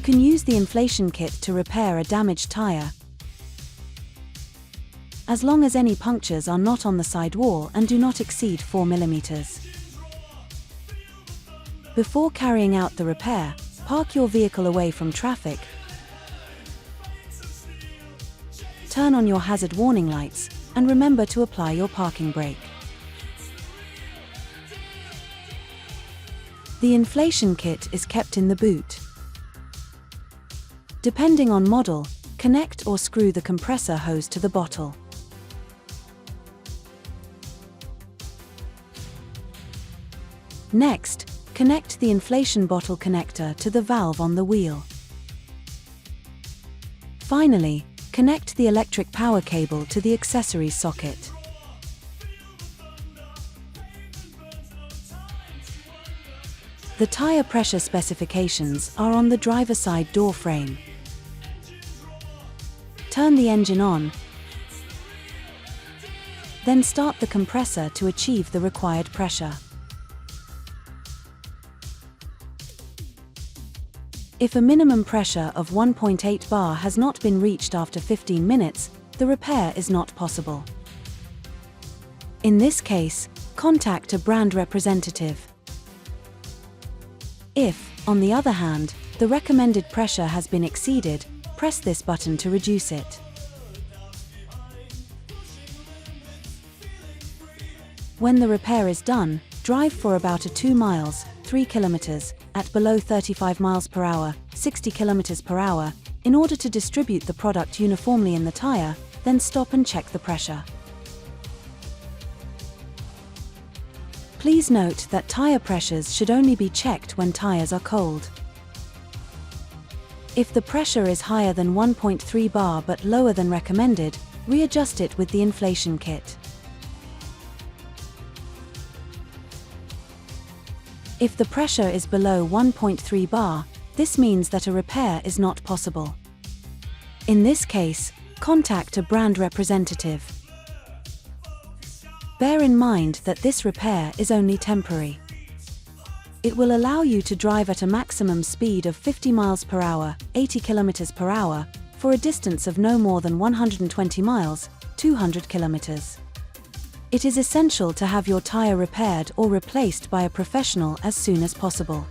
can use the inflation kit to repair a damaged tyre, as long as any punctures are not on the sidewall and do not exceed 4 mm. Before carrying out the repair, park your vehicle away from traffic, turn on your hazard warning lights, and remember to apply your parking brake. The inflation kit is kept in the boot. Depending on model, connect or screw the compressor hose to the bottle. Next, connect the inflation bottle connector to the valve on the wheel. Finally, connect the electric power cable to the accessories socket. The tire pressure specifications are on the driver's side door frame. Turn the engine on, then start the compressor to achieve the required pressure. If a minimum pressure of 1.8 bar has not been reached after 15 minutes, the repair is not possible. In this case, contact a brand representative. If, on the other hand, the recommended pressure has been exceeded, press this button to reduce it. When the repair is done, drive for about 2 miles, 3 kilometers, at below 35 miles per hour, 60 kilometers per hour, in order to distribute the product uniformly in the tire, then stop and check the pressure. Please note that tire pressures should only be checked when tires are cold. If the pressure is higher than 1.3 bar but lower than recommended, readjust it with the inflation kit. If the pressure is below 1.3 bar, this means that a repair is not possible. In this case, contact a brand representative. Bear in mind that this repair is only temporary. It will allow you to drive at a maximum speed of 50 miles per hour, 80 kilometers per hour, for a distance of no more than 120 miles, 200 kilometers. It is essential to have your tire repaired or replaced by a professional as soon as possible.